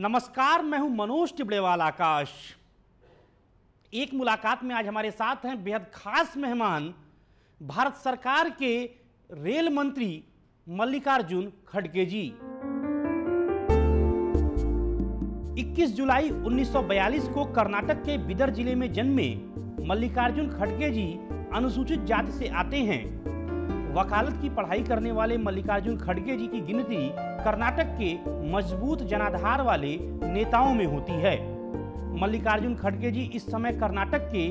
नमस्कार, मैं हूं मनोज टिबड़ेवाल आकाश। एक मुलाकात में आज हमारे साथ हैं बेहद खास मेहमान, भारत सरकार के रेल मंत्री मल्लिकार्जुन खड़गे जी। 21 जुलाई 1942 को कर्नाटक के बीदर जिले में जन्मे मल्लिकार्जुन खड़गे जी अनुसूचित जाति से आते हैं। वकालत की पढ़ाई करने वाले मल्लिकार्जुन खड़गे जी की गिनती कर्नाटक के मजबूत जनाधार वाले नेताओं में होती है। मल्लिकार्जुन खड़गे जी इस समय कर्नाटक के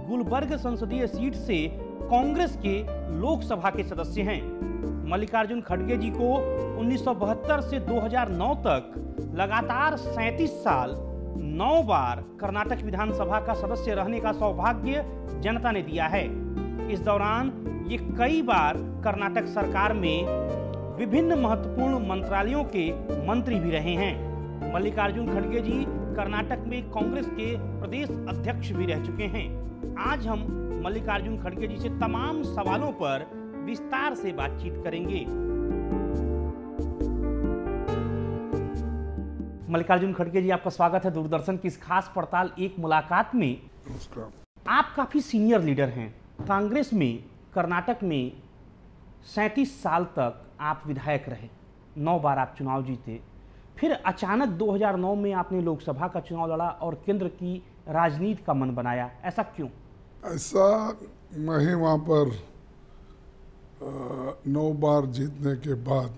गुलबर्ग संसदीय सीट से कांग्रेस के लोकसभा के सदस्य हैं। मल्लिकार्जुन खड़गे जी को 1972 से 2009 तक लगातार 37 साल 9 बार कर्नाटक विधानसभा का सदस्य रहने का सौभाग्य जनता ने दिया है। इस दौरान ये कई बार कर्नाटक सरकार में विभिन्न महत्वपूर्ण मंत्रालयों के मंत्री भी रहे हैं। मल्लिकार्जुन खड़गे जी कर्नाटक में कांग्रेस के प्रदेश अध्यक्ष भी रह चुके हैं। आज हम मल्लिकार्जुन खड़गे जी से तमाम सवालों पर विस्तार से बातचीत करेंगे। मल्लिकार्जुन खड़गे जी, आपका स्वागत है दूरदर्शन की इस खास पड़ताल एक मुलाकात में। नमस्कार। आप काफी सीनियर लीडर हैं। कांग्रेस में कर्नाटक में 37 साल तक आप विधायक रहे, 9 बार आप चुनाव जीते, फिर अचानक 2009 में आपने लोकसभा का चुनाव लड़ा और केंद्र की राजनीति का मन बनाया। ऐसा क्यों? ऐसा मैं वहाँ पर 9 बार जीतने के बाद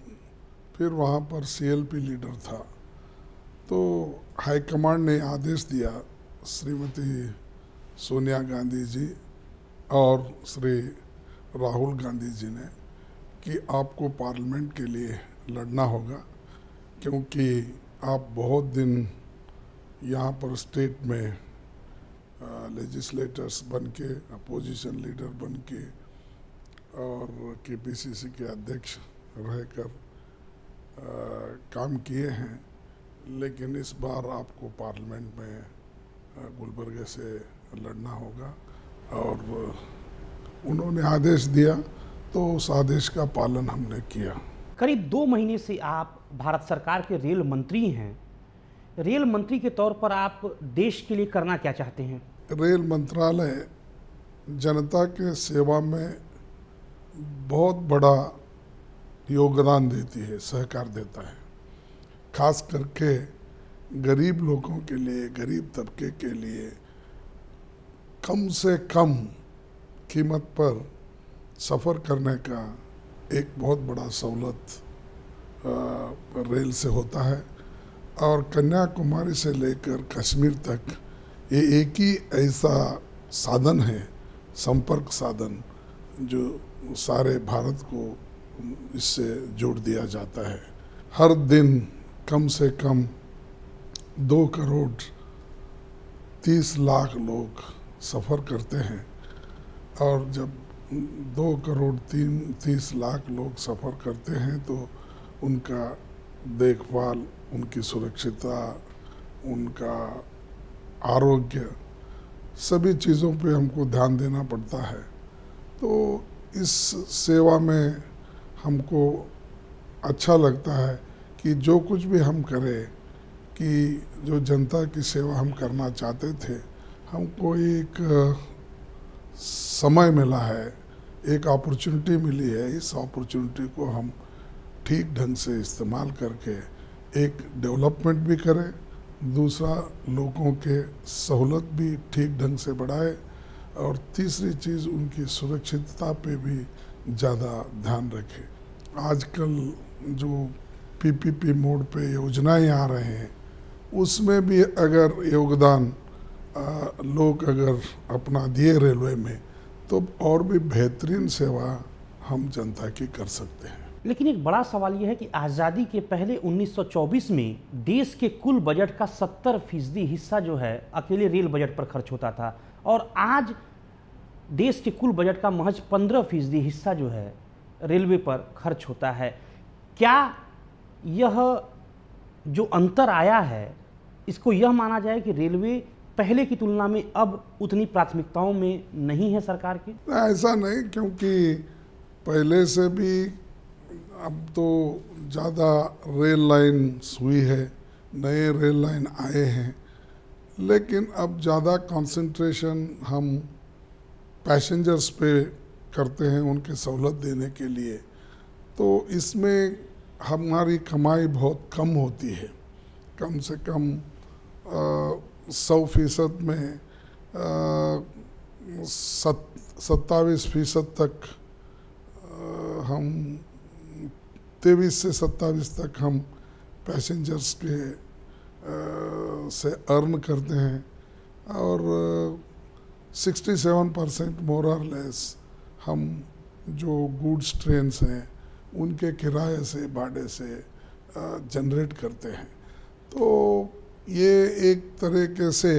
फिर वहाँ पर सीएलपी लीडर था, तो हाईकमांड ने आदेश दिया, श्रीमती सोनिया गांधी जी और श्री राहुल गांधी जी ने, कि आपको पार्लियामेंट के लिए लड़ना होगा, क्योंकि आप बहुत दिन यहाँ पर स्टेट में लेजिस्लेटर्स बन के, अपोजिशन लीडर बन के और केपीसीसी के अध्यक्ष रहकर काम किए हैं, लेकिन इस बार आपको पार्लियामेंट में गुलबर्ग से लड़ना होगा। और उन्होंने आदेश दिया तो उस आदेश का पालन हमने किया। करीब 2 महीने से आप भारत सरकार के रेल मंत्री हैं। रेल मंत्री के तौर पर आप देश के लिए करना क्या चाहते हैं? रेल मंत्रालय जनता के सेवा में बहुत बड़ा योगदान देती है, सहकार देता है, खास करके गरीब लोगों के लिए, गरीब तबके के लिए कम से कम कीमत पर सफ़र करने का एक बहुत बड़ा सहूलत रेल से होता है। और कन्याकुमारी से लेकर कश्मीर तक ये एक ही ऐसा साधन है, संपर्क साधन, जो सारे भारत को इससे जोड़ दिया जाता है। हर दिन कम से कम 2 करोड़ 30 लाख लोग सफ़र करते हैं, और जब 2 करोड़ 30 लाख लोग सफ़र करते हैं तो उनका देखभाल, उनकी सुरक्षितता, उनका आरोग्य, सभी चीज़ों पे हमको ध्यान देना पड़ता है। तो इस सेवा में हमको अच्छा लगता है कि जो कुछ भी हम करें, कि जो जनता की सेवा हम करना चाहते थे, हमको एक समय मिला है, एक अपॉर्चुनिटी मिली है। इस अपॉर्चुनिटी को हम ठीक ढंग से इस्तेमाल करके एक डेवलपमेंट भी करें, दूसरा लोगों के सहूलत भी ठीक ढंग से बढ़ाए, और तीसरी चीज़ उनकी सुरक्षितता पे भी ज़्यादा ध्यान रखें। आजकल जो पीपीपी मोड पे योजनाएं आ रहे हैं, उसमें भी अगर योगदान लोग अगर अपना दिए रेलवे में, तो और भी बेहतरीन सेवा हम जनता की कर सकते हैं। लेकिन एक बड़ा सवाल यह है कि आज़ादी के पहले 1924 में देश के कुल बजट का 70% हिस्सा जो है अकेले रेल बजट पर खर्च होता था, और आज देश के कुल बजट का महज 15% हिस्सा जो है रेलवे पर खर्च होता है। क्या यह जो अंतर आया है, इसको यह माना जाए कि रेलवे पहले की तुलना में अब उतनी प्राथमिकताओं में नहीं है सरकार की? ऐसा नहीं, क्योंकि पहले से भी अब तो ज़्यादा रेल लाइन हुई है, नए रेल लाइन आए हैं, लेकिन अब ज़्यादा कंसंट्रेशन हम पैसेंजर्स पे करते हैं उनके सहूलत देने के लिए, तो इसमें हमारी कमाई बहुत कम होती है। कम से कम 100% में 27% तक हम 23 से 27 तक हम पैसेंजर्स के से अर्न करते हैं, और 67% मोर और लेस हम जो गुड्स ट्रेन्स हैं उनके किराए से, भाड़े से जनरेट करते हैं। तो ये एक तरीके से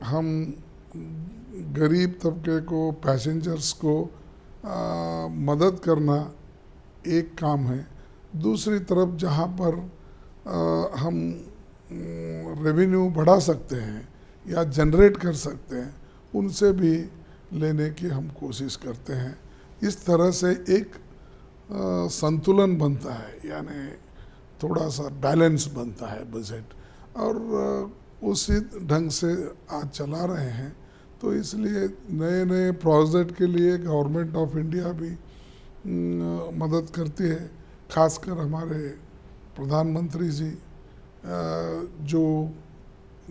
हम गरीब तबके को, पैसेंजर्स को मदद करना एक काम है। दूसरी तरफ जहाँ पर हम रेवेन्यू बढ़ा सकते हैं या जनरेट कर सकते हैं, उनसे भी लेने की हम कोशिश करते हैं। इस तरह से एक संतुलन बनता है, यानी थोड़ा सा बैलेंस बनता है बजट, और उसी ढंग से आज चला रहे हैं। तो इसलिए नए नए प्रोजेक्ट के लिए गवर्नमेंट ऑफ इंडिया भी मदद करती है। खासकर हमारे प्रधानमंत्री जी जो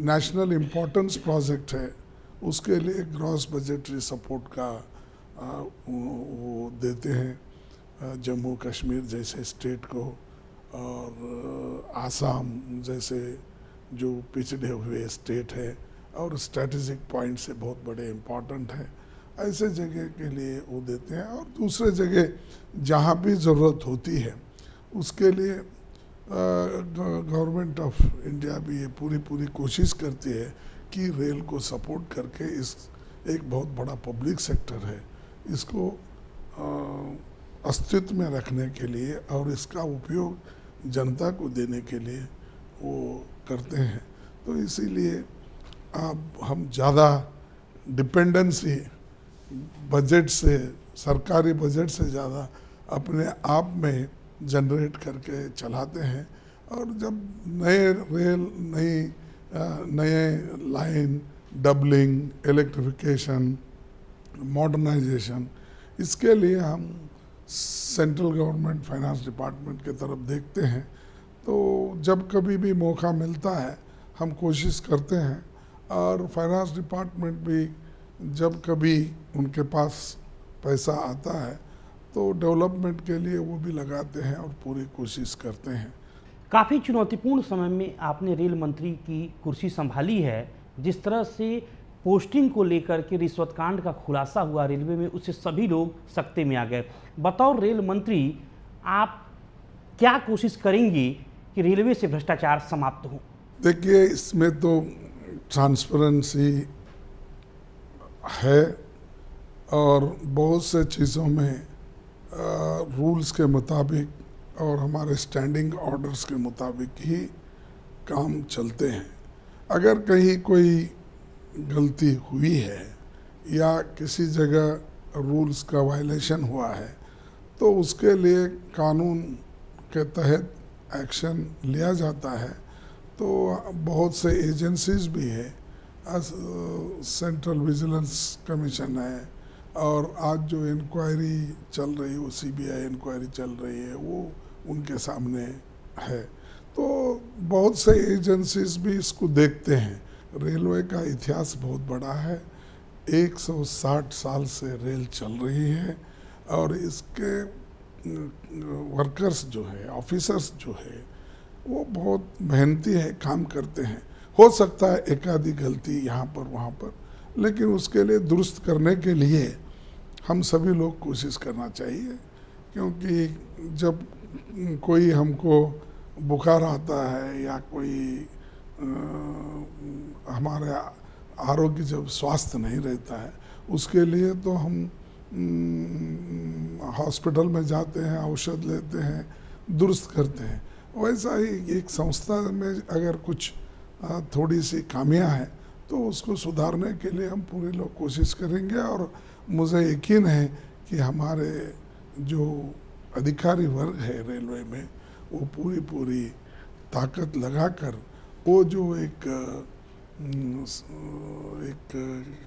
नेशनल इम्पोर्टेंस प्रोजेक्ट है उसके लिए ग्रॉस बजटरी सपोर्ट का वो देते हैं जम्मू कश्मीर जैसे स्टेट को, और आसाम जैसे जो पिछड़े हुए स्टेट है और स्ट्रेटेजिक पॉइंट से बहुत बड़े इम्पोर्टेंट है, ऐसे जगह के लिए वो देते हैं। और दूसरे जगह जहाँ भी ज़रूरत होती है उसके लिए गवर्नमेंट ऑफ इंडिया भी ये पूरी कोशिश करती है कि रेल को सपोर्ट करके, इस एक बहुत बड़ा पब्लिक सेक्टर है, इसको अस्तित्व में रखने के लिए और इसका उपयोग जनता को देने के लिए वो करते हैं। तो इसीलिए अब हम ज़्यादा डिपेंडेंसी बजट से, सरकारी बजट से ज़्यादा अपने आप में जनरेट करके चलाते हैं। और जब नए रेल, नए लाइन, डबलिंग, इलेक्ट्रिफिकेशन, मॉडर्नाइजेशन, इसके लिए हम सेंट्रल गवर्नमेंट फाइनेंस डिपार्टमेंट के तरफ देखते हैं। तो जब कभी भी मौका मिलता है हम कोशिश करते हैं, और फाइनेंस डिपार्टमेंट भी जब कभी उनके पास पैसा आता है तो डेवलपमेंट के लिए वो भी लगाते हैं और पूरी कोशिश करते हैं। काफ़ी चुनौतीपूर्ण समय में आपने रेल मंत्री की कुर्सी संभाली है। जिस तरह से पोस्टिंग को लेकर के रिश्वत कांड का खुलासा हुआ रेलवे में, उससे सभी लोग सकते में आ गए। बतौर रेल मंत्री आप क्या कोशिश करेंगे कि रेलवे से भ्रष्टाचार समाप्त हो? देखिए, इसमें तो ट्रांसपेरेंसी है और बहुत से चीज़ों में रूल्स के मुताबिक और हमारे स्टैंडिंग ऑर्डर्स के मुताबिक ही काम चलते हैं। अगर कहीं कोई गलती हुई है या किसी जगह रूल्स का वायलेशन हुआ है तो उसके लिए कानून के तहत एक्शन लिया जाता है। तो बहुत से एजेंसीज भी है, सेंट्रल विजिलेंस कमीशन है, और आज जो इंक्वायरी चल रही है, वो सीबीआई इंक्वायरी चल रही है, वो उनके सामने है। तो बहुत से एजेंसीज भी इसको देखते हैं। रेलवे का इतिहास बहुत बड़ा है, 160 साल से रेल चल रही है, और इसके वर्कर्स जो है, ऑफिसर्स जो है, वो बहुत मेहनती है, काम करते हैं। हो सकता है एक आधी गलती यहाँ पर वहाँ पर, लेकिन उसके लिए दुरुस्त करने के लिए हम सभी लोग कोशिश करना चाहिए। क्योंकि जब कोई हमको बुखार आता है या कोई हमारे आरोग्य जब स्वास्थ्य नहीं रहता है, उसके लिए तो हम हॉस्पिटल में जाते हैं, औषध लेते हैं, दुरुस्त करते हैं। वैसा ही एक संस्था में अगर कुछ थोड़ी सी खामियां हैं तो उसको सुधारने के लिए हम पूरे लोग कोशिश करेंगे। और मुझे यकीन है कि हमारे जो अधिकारी वर्ग है रेलवे में, वो पूरी ताकत लगाकर वो जो एक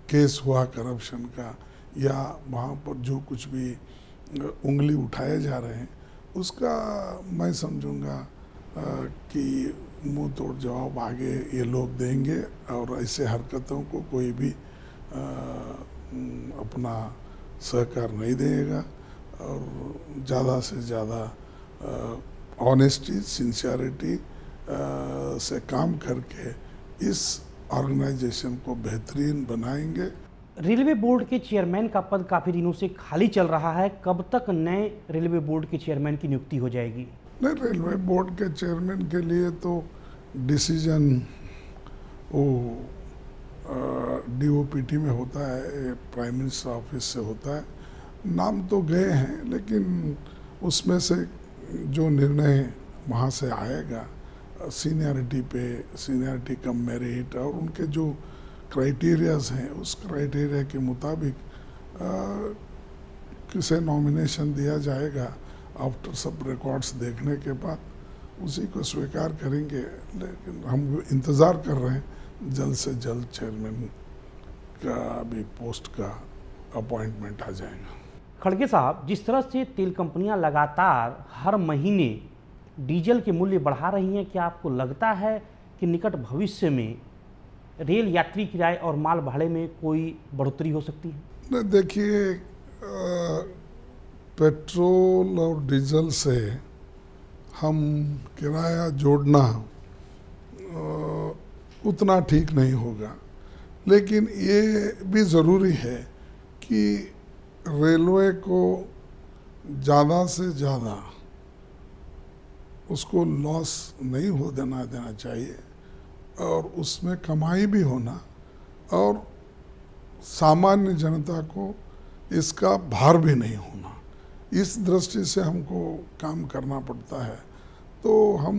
केस हुआ करप्शन का, या वहाँ पर जो कुछ भी उंगली उठाए जा रहे हैं, उसका मैं समझूंगा कि मुंह तोड़ जवाब आगे ये लोग देंगे, और ऐसे हरकतों को कोई भी अपना सहकार नहीं देगा, और ज़्यादा से ज़्यादा ऑनेस्टी, सिंसियरिटी से काम करके इस ऑर्गेनाइजेशन को बेहतरीन बनाएंगे। रेलवे बोर्ड के चेयरमैन का पद काफ़ी दिनों से खाली चल रहा है, कब तक नए रेलवे बोर्ड के चेयरमैन की नियुक्ति हो जाएगी? नहीं, रेलवे बोर्ड के चेयरमैन के लिए तो डिसीजन वो DOPT में होता है, प्राइम मिनिस्टर ऑफिस से होता है। नाम तो गए हैं, लेकिन उसमें से जो निर्णय वहाँ से आएगा सीनियरिटी कम मेरिट और उनके जो क्राइटेरियाज हैं, उस क्राइटेरिया के मुताबिक किसे नॉमिनेशन दिया जाएगा। आफ्टर सब रिकॉर्ड्स देखने के बाद उसी को स्वीकार करेंगे, लेकिन हम इंतज़ार कर रहे हैं जल्द से जल्द चेयरमैन का भी पोस्ट का अपॉइंटमेंट आ जाएगा। खड़गे साहब, जिस तरह से तेल कंपनियां लगातार हर महीने डीजल के मूल्य बढ़ा रही हैं, क्या आपको लगता है कि निकट भविष्य में रेल यात्री किराए और माल भाड़े में कोई बढ़ोतरी हो सकती है? नहीं, देखिए, पेट्रोल और डीजल से हम किराया जोड़ना उतना ठीक नहीं होगा, लेकिन ये भी ज़रूरी है कि रेलवे को ज़्यादा से ज़्यादा उसको लॉस नहीं हो देना चाहिए, और उसमें कमाई भी होना, और सामान्य जनता को इसका भार भी नहीं होना। इस दृष्टि से हमको काम करना पड़ता है। तो हम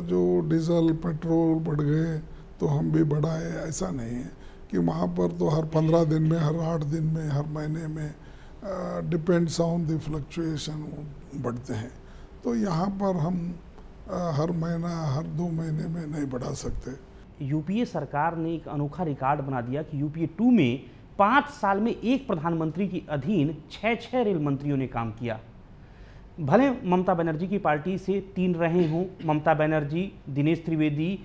जो डीजल पेट्रोल बढ़ गए तो हम भी बढ़ाए, ऐसा नहीं है कि वहाँ पर तो हर 15 दिन में, हर 8 दिन में, हर महीने में डिपेंड्स ऑन द फ्लक्चुएशन बढ़ते हैं। तो यहाँ पर हम हर महीना, हर 2 महीने में नहीं बढ़ा सकते। यूपीए सरकार ने एक अनोखा रिकॉर्ड बना दिया कि यूपीए 2 में 5 साल में एक प्रधानमंत्री के अधीन 6 रेल मंत्रियों ने काम किया। भले ममता बनर्जी की पार्टी से 3 रहे हों, ममता बनर्जी, दिनेश त्रिवेदी,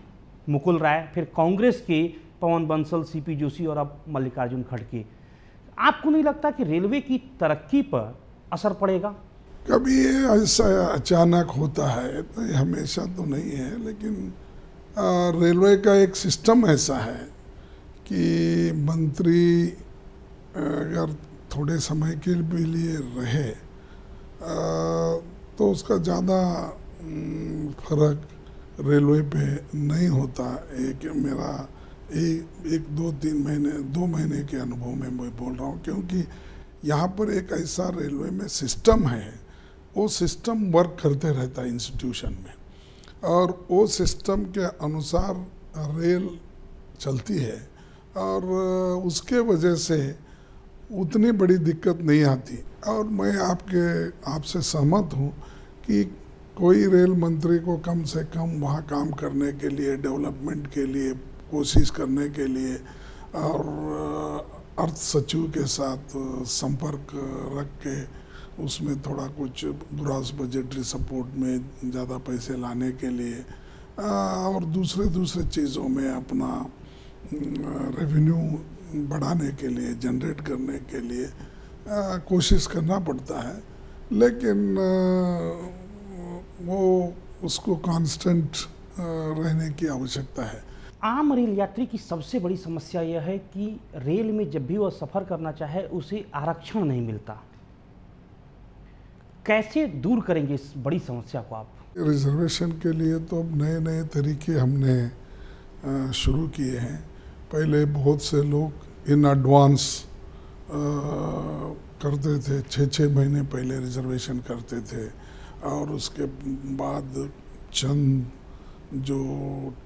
मुकुल राय, फिर कांग्रेस के पवन बंसल, सीपी जोशी और अब मल्लिकार्जुन खड़गे। आपको नहीं लगता कि रेलवे की तरक्की पर असर पड़ेगा? कभी ये ऐसा अचानक होता है, तो ये हमेशा तो नहीं है, लेकिन रेलवे का एक सिस्टम ऐसा है कि मंत्री अगर थोड़े समय के लिए रहे तो उसका ज़्यादा फर्क रेलवे पे नहीं होता। एक मेरा 2 महीने के अनुभव में मैं बोल रहा हूँ, क्योंकि यहाँ पर एक ऐसा रेलवे में सिस्टम है, वो सिस्टम वर्क करते रहता है इंस्टीट्यूशन में, और वो सिस्टम के अनुसार रेल चलती है, और उसके वजह से उतनी बड़ी दिक्कत नहीं आती। और मैं आपसे सहमत हूँ कि कोई रेल मंत्री को कम से कम वहाँ काम करने के लिए, डेवलपमेंट के लिए कोशिश करने के लिए, और अर्थ सचिव के साथ संपर्क रख के उसमें थोड़ा कुछ ग्रॉस बजटरी सपोर्ट में ज़्यादा पैसे लाने के लिए, और दूसरे चीज़ों में अपना रेवेन्यू बढ़ाने के लिए, जनरेट करने के लिए कोशिश करना पड़ता है। लेकिन वो उसको कांस्टेंट रहने की आवश्यकता है। आम रेल यात्री की सबसे बड़ी समस्या यह है कि रेल में जब भी वह सफ़र करना चाहे उसे आरक्षण नहीं मिलता। कैसे दूर करेंगे इस बड़ी समस्या को आप? रिजर्वेशन के लिए तो अब नए तरीके हमने शुरू किए हैं। पहले बहुत से लोग इन एडवांस करते थे, 6 महीने पहले रिजर्वेशन करते थे, और उसके बाद चंद जो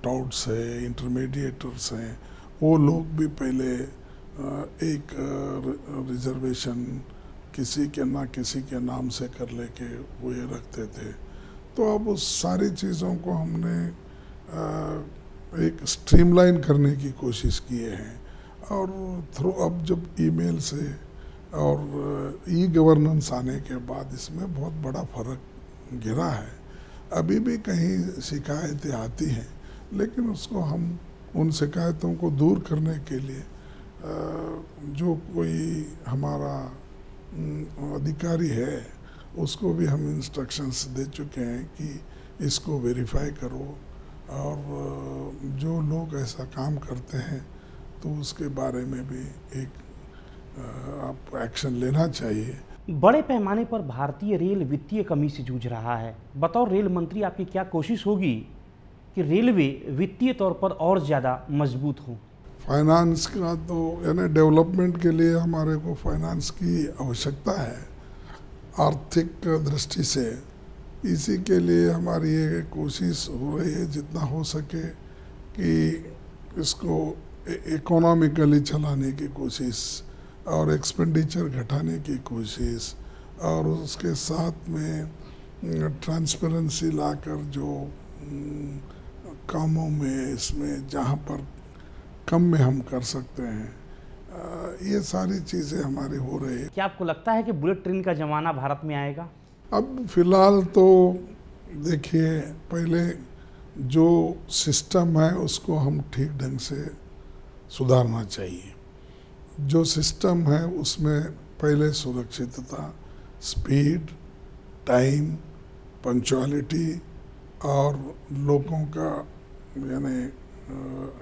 टाउट्स है, इंटरमीडिएटर्स हैं, वो लोग भी पहले एक रिजर्वेशन किसी के ना किसी के नाम से कर लेके वो ये रखते थे। तो अब उस सारी चीज़ों को हमने एक स्ट्रीमलाइन करने की कोशिश किए हैं, और थ्रू अब जब ईमेल से और ई गवर्नेंस आने के बाद इसमें बहुत बड़ा फर्क गिरा है। अभी भी कहीं शिकायतें आती हैं, लेकिन उसको हम उन शिकायतों को दूर करने के लिए जो कोई हमारा अधिकारी है उसको भी हम इंस्ट्रक्शंस दे चुके हैं कि इसको वेरीफाई करो, और जो लोग ऐसा काम करते हैं तो उसके बारे में भी एक आप एक्शन लेना चाहिए। बड़े पैमाने पर भारतीय रेल वित्तीय कमी से जूझ रहा है। बतौर रेल मंत्री आपकी क्या कोशिश होगी कि रेलवे वित्तीय तौर पर और ज़्यादा मजबूत हो? फाइनेंस का तो यानी डेवलपमेंट के लिए हमारे को फाइनेंस की आवश्यकता है आर्थिक दृष्टि से। इसी के लिए हमारी ये कोशिश हो रही है जितना हो सके कि इसको इकोनॉमिकली चलाने की कोशिश और एक्सपेंडिचर घटाने की कोशिश, और उसके साथ में ट्रांसपेरेंसी लाकर जो कामों में इसमें जहाँ पर कम में हम कर सकते हैं, ये सारी चीज़ें हमारी हो रही है। क्या आपको लगता है कि बुलेट ट्रेन का ज़माना भारत में आएगा? अब फिलहाल तो देखिए, पहले जो सिस्टम है उसको हम ठीक ढंग से सुधारना चाहिए। जो सिस्टम है उसमें पहले सुरक्षितता, स्पीड, टाइम, पंक्चुअलिटी और लोगों का यानी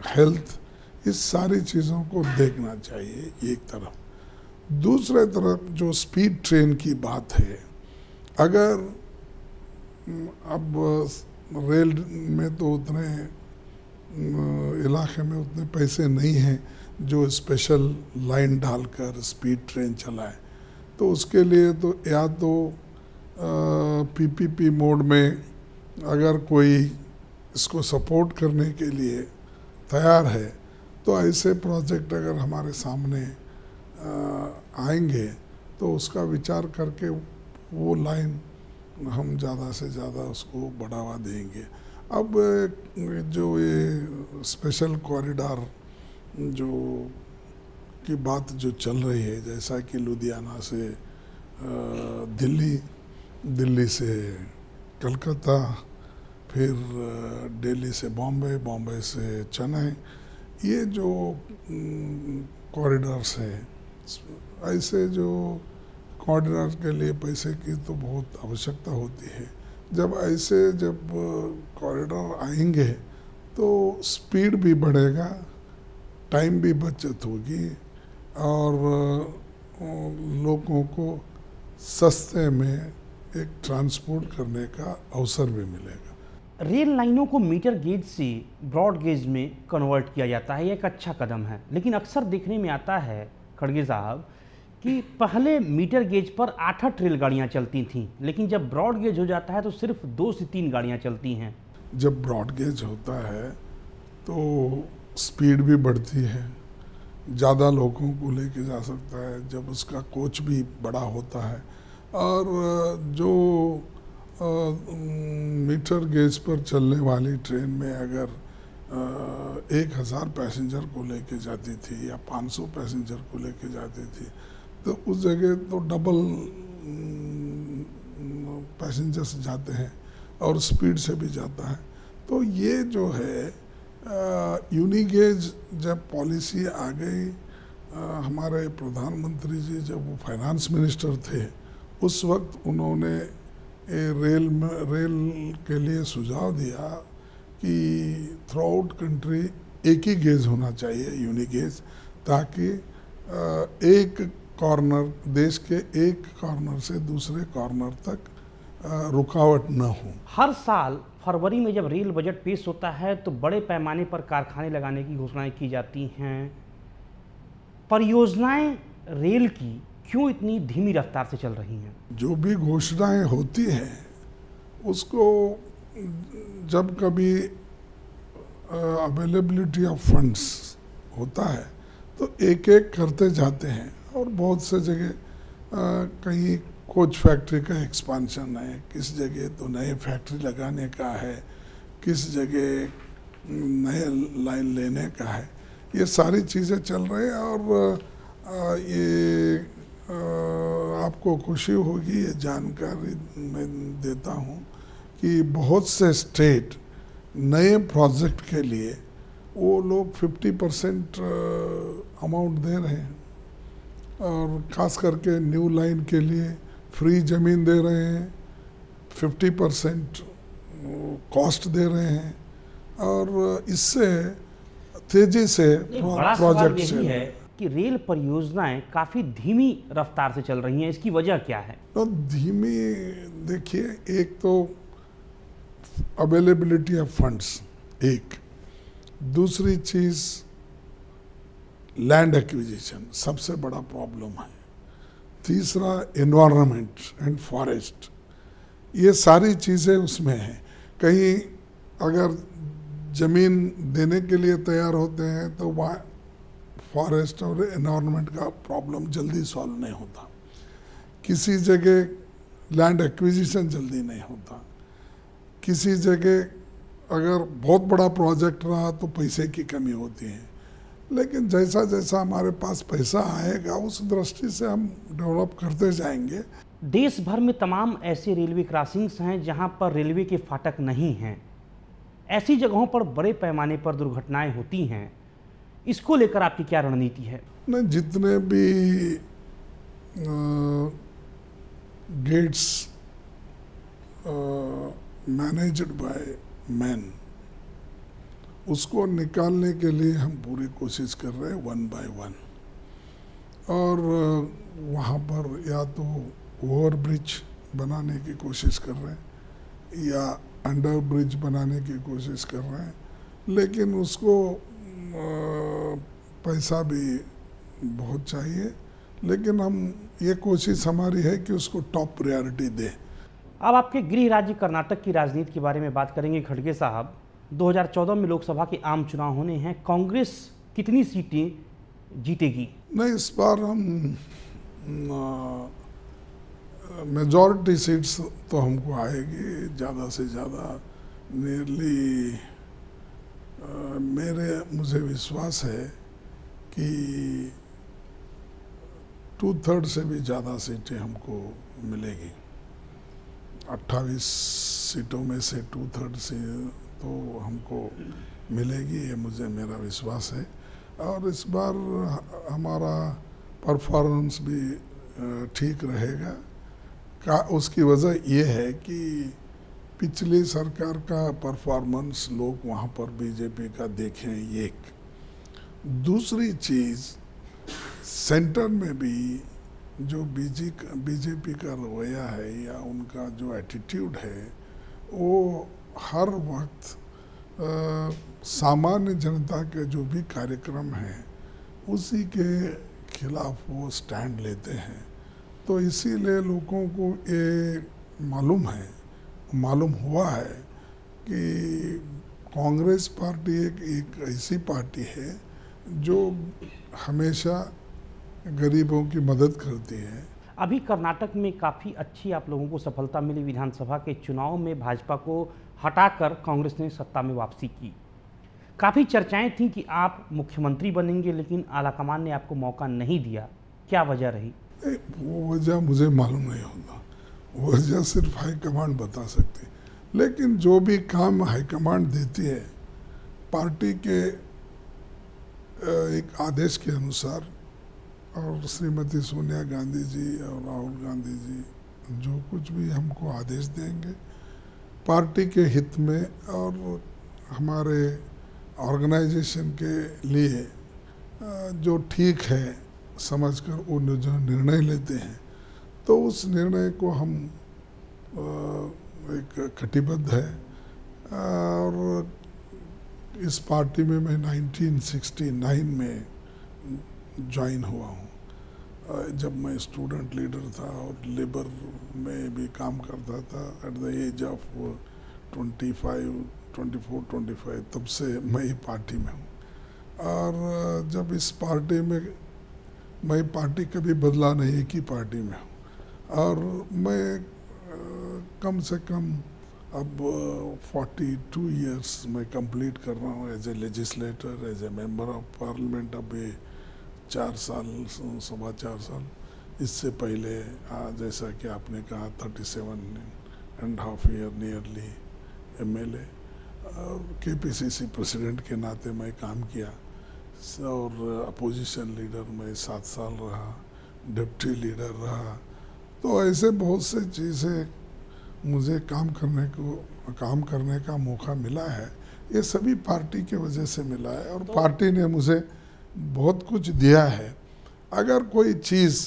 हेल्थ, इस सारी चीज़ों को देखना चाहिए एक तरफ। दूसरे तरफ जो स्पीड ट्रेन की बात है, अगर अब रेल में तो उतने इलाके में उतने पैसे नहीं हैं जो स्पेशल लाइन डालकर स्पीड ट्रेन चलाए, तो उसके लिए तो या तो पीपीपी मोड में अगर कोई इसको सपोर्ट करने के लिए तैयार है तो ऐसे प्रोजेक्ट अगर हमारे सामने आएंगे तो उसका विचार करके वो लाइन हम ज़्यादा से ज़्यादा उसको बढ़ावा देंगे। अब जो ये स्पेशल कॉरिडोर जो की बात जो चल रही है, जैसा कि लुधियाना से दिल्ली, दिल्ली से कलकत्ता, फिर दिल्ली से बॉम्बे, बॉम्बे से चेन्नई, ये जो कॉरिडोर्स हैं, ऐसे जो कॉरिडोर के लिए पैसे की तो बहुत आवश्यकता होती है। जब कॉरिडोर आएंगे तो स्पीड भी बढ़ेगा, टाइम भी बचत होगी, और लोगों को सस्ते में एक ट्रांसपोर्ट करने का अवसर भी मिलेगा। रेल लाइनों को मीटर गेज से ब्रॉड गेज में कन्वर्ट किया जाता है, यह एक अच्छा कदम है, लेकिन अक्सर देखने में आता है खड़गे साहब कि पहले मीटर गेज पर 8 रेलगाड़ियाँ चलती थीं, लेकिन जब ब्रॉड गेज हो जाता है तो सिर्फ 2 से 3 गाड़ियाँ चलती हैं। जब ब्रॉड गेज होता है तो स्पीड भी बढ़ती है, ज़्यादा लोगों को लेके जा सकता है, जब उसका कोच भी बड़ा होता है, और जो मीटर गेज पर चलने वाली ट्रेन में अगर 1000 पैसेंजर को लेके जाती थी या 500 पैसेंजर को लेके जाती थी, तो उस जगह तो डबल पैसेंजर्स जाते हैं और स्पीड से भी जाता है। तो ये जो है यूनिगेज जब पॉलिसी आ गई, हमारे प्रधानमंत्री जी जब वो फाइनेंस मिनिस्टर थे, उस वक्त उन्होंने रेल के लिए सुझाव दिया कि थ्रू आउट कंट्री एक ही गेज होना चाहिए, यूनिगेज, ताकि एक कॉर्नर, देश के एक कॉर्नर से दूसरे कॉर्नर तक रुकावट न हो। हर साल फरवरी में जब रेल बजट पेश होता है तो बड़े पैमाने पर कारखाने लगाने की घोषणाएं की जाती हैं। परियोजनाएं रेल की क्यों इतनी धीमी रफ्तार से चल रही हैं? जो भी घोषणाएं होती हैं उसको जब कभी अवेलेबिलिटी ऑफ फंड्स होता है तो एक एक करते जाते हैं, और बहुत से जगह कहीं कोच फैक्ट्री का एक्सपांशन है, किस जगह तो नए फैक्ट्री लगाने का है, किस जगह नए लाइन लेने का है। ये सारी चीज़ें चल रही हैं और ये आपको खुशी होगी ये जानकारी मैं देता हूँ कि बहुत से स्टेट नए प्रोजेक्ट के लिए वो लोग 50% अमाउंट दे रहे हैं और ख़ास करके न्यू लाइन के लिए फ्री ज़मीन दे रहे हैं, 50% कॉस्ट दे रहे हैं और इससे तेज़ी से प्रोजेक्ट यही है कि रेल परियोजनाएं काफ़ी धीमी रफ्तार से चल रही हैं। इसकी वजह क्या है? तो धीमी, देखिए, एक तो अवेलेबिलिटी ऑफ फंड्स, एक दूसरी चीज़ लैंड एक्विजिशन सबसे बड़ा प्रॉब्लम है, तीसरा एनवायरनमेंट एंड फॉरेस्ट, ये सारी चीज़ें उसमें हैं। कहीं अगर ज़मीन देने के लिए तैयार होते हैं तो वहाँ फॉरेस्ट और एनवायरनमेंट का प्रॉब्लम जल्दी सॉल्व नहीं होता, किसी जगह लैंड एक्विजिशन जल्दी नहीं होता, किसी जगह अगर बहुत बड़ा प्रोजेक्ट रहा तो पैसे की कमी होती है। लेकिन जैसा जैसा हमारे पास पैसा आएगा उस दृष्टि से हम डेवलप करते जाएंगे। देश भर में तमाम ऐसे रेलवे क्रॉसिंग्स हैं जहां पर रेलवे के फाटक नहीं हैं। ऐसी जगहों पर बड़े पैमाने पर दुर्घटनाएं होती हैं। इसको लेकर आपकी क्या रणनीति है? नहीं, जितने भी गेट्स मैनेज्ड बाय मैन, उसको निकालने के लिए हम पूरी कोशिश कर रहे हैं 1 by 1। और वहाँ पर या तो ओवर ब्रिज बनाने की कोशिश कर रहे हैं या अंडर ब्रिज बनाने की कोशिश कर रहे हैं, लेकिन उसको पैसा भी बहुत चाहिए, लेकिन हम ये कोशिश हमारी है कि उसको टॉप प्रायोरिटी दें। अब आपके गृह राज्य कर्नाटक की राजनीति के बारे में बात करेंगे खड़गे साहब। 2014 में लोकसभा के आम चुनाव होने हैं, कांग्रेस कितनी सीटें जीतेगी? नहीं, इस बार हम मेजॉरिटी सीट्स तो हमको आएगी, ज़्यादा से ज़्यादा नियरली मुझे विश्वास है कि 2/3 से भी ज़्यादा सीटें हमको मिलेगी। 28 सीटों में से 2/3 से तो हमको मिलेगी, ये मेरा विश्वास है। और इस बार हमारा परफॉर्मेंस भी ठीक रहेगा। उसकी वजह ये है कि पिछली सरकार का परफॉर्मेंस लोग वहाँ पर बीजेपी का देखें, एक। दूसरी चीज़, सेंटर में भी जो बीजेपी का रवैया है या उनका जो एटीट्यूड है, वो हर वक्त सामान्य जनता के जो भी कार्यक्रम हैं उसी के खिलाफ वो स्टैंड लेते हैं। तो इसीलिए लोगों को ये मालूम हुआ है कि कांग्रेस पार्टी एक ऐसी पार्टी है जो हमेशा गरीबों की मदद करती है। अभी कर्नाटक में काफ़ी अच्छी आप लोगों को सफलता मिली। विधानसभा के चुनाव में भाजपा को हटाकर कांग्रेस ने सत्ता में वापसी की। काफ़ी चर्चाएं थी कि आप मुख्यमंत्री बनेंगे, लेकिन आलाकमान ने आपको मौका नहीं दिया। क्या वजह रही? वो वजह मुझे मालूम नहीं होता, वजह सिर्फ हाईकमांड बता सकती। लेकिन जो भी काम हाईकमांड देती है, पार्टी के एक आदेश के अनुसार, और श्रीमती सोनिया गांधी जी और राहुल गांधी जी जो कुछ भी हमको आदेश देंगे पार्टी के हित में और हमारे ऑर्गेनाइजेशन के लिए जो ठीक है समझकर वो जो निर्णय लेते हैं, तो उस निर्णय को हम एक कटिबद्ध है। और इस पार्टी में मैं 1969 में ज्वाइन हुआ हूँ, जब मैं स्टूडेंट लीडर था और लेबर में भी काम करता था। एट द एज ऑफ 24-25 तब से मैं ही पार्टी में हूँ। और जब इस पार्टी में मैं पार्टी कभी बदला नहीं, एक ही पार्टी में हूँ। और मैं कम से कम अब 42 इयर्स मैं कंप्लीट कर रहा हूँ as a legislator, as a member of parliament. अब ये 4 साल, 4.25 साल। इससे पहले जैसा कि आपने कहा 37.5 ईयर नियरली MLA और KPCC प्रेसिडेंट के नाते मैं काम किया। और अपोजिशन लीडर मैं 7 साल रहा, डिप्टी लीडर रहा। तो ऐसे बहुत से चीज़ें मुझे काम करने का मौका मिला है। ये सभी पार्टी के वजह से मिला है और पार्टी ने मुझे बहुत कुछ दिया है। अगर कोई चीज़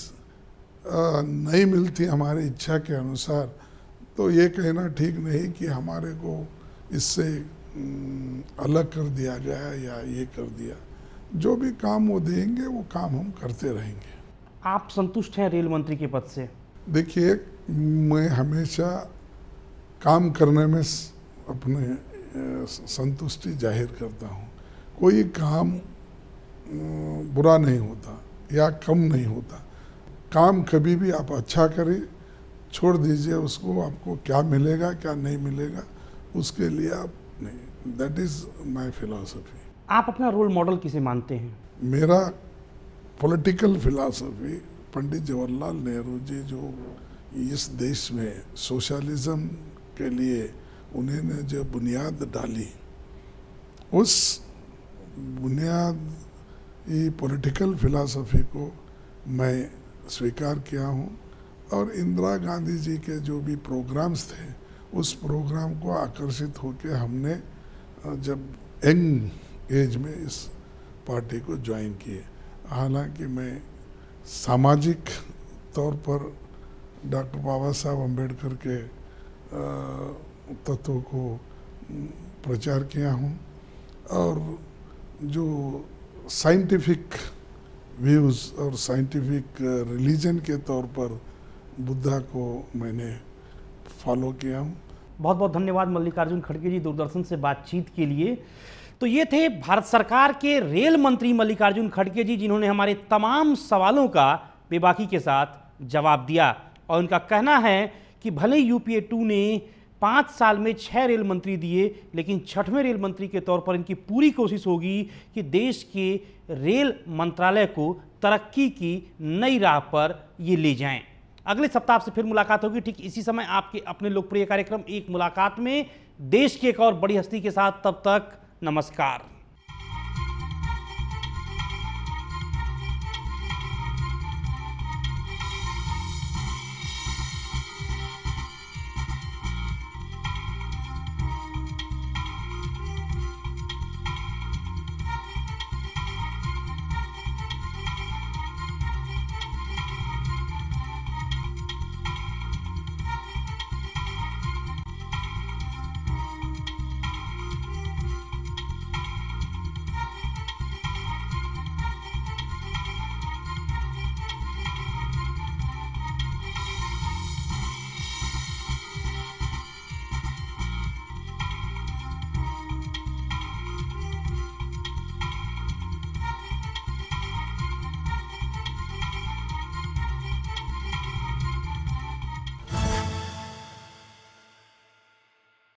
नहीं मिलती हमारी इच्छा के अनुसार तो ये कहना ठीक नहीं कि हमारे को इससे अलग कर दिया गया या ये कर दिया। जो भी काम वो देंगे वो काम हम करते रहेंगे। आप संतुष्ट हैं रेल मंत्री के पद से? देखिए, मैं हमेशा काम करने में अपने संतुष्टि जाहिर करता हूँ। कोई काम बुरा नहीं होता या कम नहीं होता। काम कभी भी आप अच्छा करें, छोड़ दीजिए उसको, आपको क्या मिलेगा क्या नहीं मिलेगा उसके लिए आप नहीं। That is my philosophy. आप अपना रोल मॉडल किसे मानते हैं? मेरा पॉलिटिकल फिलॉसफी पंडित जवाहरलाल नेहरू जी, जो इस देश में सोशलिज्म के लिए उन्होंने जो बुनियाद डाली, उस बुनियादी पॉलिटिकल फिलॉसफी को मैं स्वीकार किया हूँ। और इंदिरा गांधी जी के जो भी प्रोग्राम्स थे उस प्रोग्राम को आकर्षित होकर हमने जब यंग एज में इस पार्टी को ज्वाइन किए। हालांकि मैं सामाजिक तौर पर डॉक्टर बाबा साहब अम्बेडकर के तत्वों को प्रचार किया हूँ और जो साइंटिफिक व्यूज़ और साइंटिफिक रिलीजन के तौर पर बुद्धा को मैंने फॉलो किया हूँ। बहुत बहुत धन्यवाद मल्लिकार्जुन खड़गे जी दूरदर्शन से बातचीत के लिए। तो ये थे भारत सरकार के रेल मंत्री मल्लिकार्जुन खड़गे जी, जिन्होंने हमारे तमाम सवालों का बेबाकी के साथ जवाब दिया। और उनका कहना है कि भले UPA 2 ने 5 साल में 6 रेल मंत्री दिए, लेकिन 6वें रेल मंत्री के तौर पर इनकी पूरी कोशिश होगी कि देश के रेल मंत्रालय को तरक्की की नई राह पर ये ले जाएं। अगले सप्ताह आपसे फिर मुलाकात होगी ठीक इसी समय आपके अपने लोकप्रिय कार्यक्रम एक मुलाकात में, देश की एक और बड़ी हस्ती के साथ। तब तक नमस्कार।